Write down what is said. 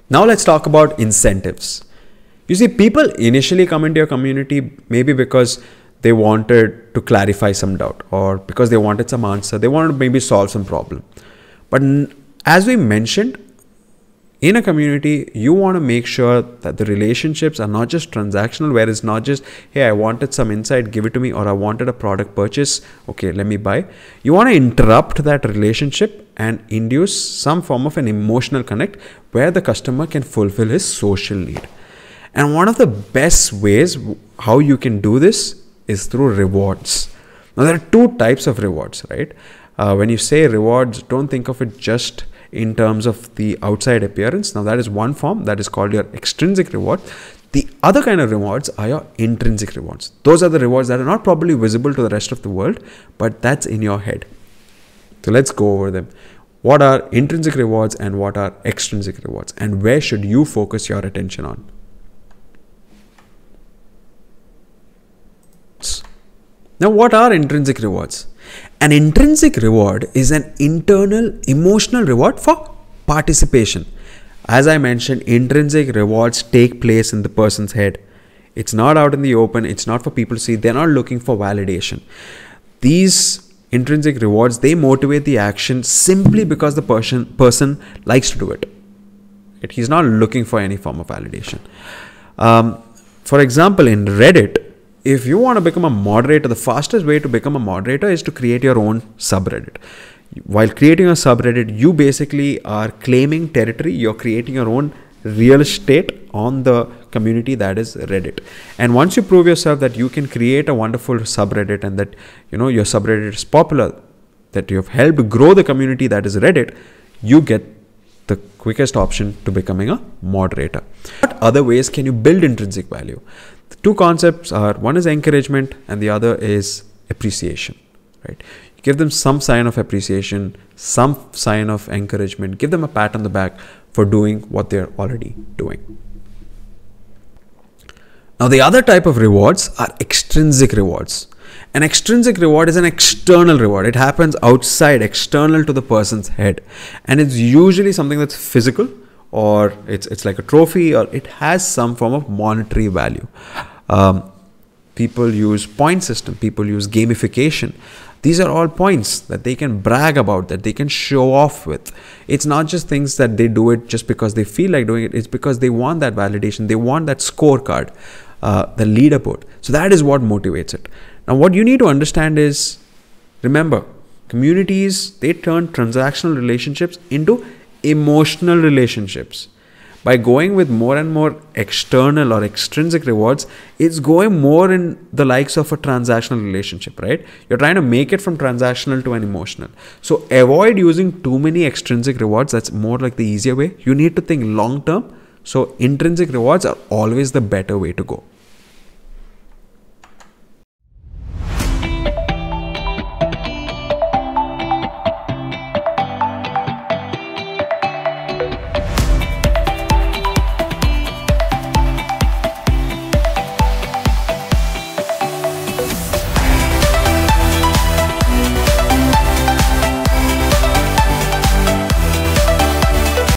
Now let's talk about incentives. You see, people initially come into your community maybe because they wanted to clarify some doubt, or because they wanted some answer. They wanted to maybe solve some problem. But as we mentioned, in a community, you want to make sure that the relationships are not just transactional, where it's not just, hey, I wanted some insight, give it to me, or I wanted a product purchase, okay, let me buy. You want to interrupt that relationship and induce some form of an emotional connect where the customer can fulfill his social need. And one of the best ways how you can do this is through rewards. Now, there are two types of rewards, right? When you say rewards, don't think of it just in terms of the outside appearance. Now, that is one form, that is called your extrinsic reward. The other kind of rewards are your intrinsic rewards. Those are the rewards that are not probably visible to the rest of the world, but that's in your head. So let's go over them. What are intrinsic rewards and what are extrinsic rewards, and where should you focus your attention on? Now, what are intrinsic rewards? An intrinsic reward is an internal emotional reward for participation. As I mentioned, intrinsic rewards take place in the person's head. It's not out in the open. It's not for people to see. They're not looking for validation. These intrinsic rewards, they motivate the action simply because the person likes to do it. He's not looking for any form of validation. For example, in Reddit, if you want to become a moderator, the fastest way to become a moderator is to create your own subreddit. While creating a subreddit, you basically are claiming territory. You're creating your own real estate on the community that is Reddit. And once you prove yourself that you can create a wonderful subreddit and that your subreddit is popular, that you have helped grow the community that is Reddit, you get the quickest option to becoming a moderator. What other ways can you build intrinsic value? The two concepts are, one is encouragement and the other is appreciation, right? You give them some sign of appreciation, some sign of encouragement, give them a pat on the back for doing what they're already doing. Now, the other type of rewards are extrinsic rewards. An extrinsic reward is an external reward. It happens outside, external to the person's head. And it's usually something that's physical, or it's like a trophy, or it has some form of monetary value. People use point system, people use gamification. These are all points that they can brag about, that they can show off with. It's not just things that they do it just because they feel like doing it. It's because they want that validation. They want that scorecard, the leaderboard. So that is what motivates it. Now, what you need to understand is, remember, communities, they turn transactional relationships into emotional relationships. By going with more and more external or extrinsic rewards, it's going more in the likes of a transactional relationship, right? You're trying to make it from transactional to an emotional. So avoid using too many extrinsic rewards. That's more like the easier way. You need to think long term. So intrinsic rewards are always the better way to go.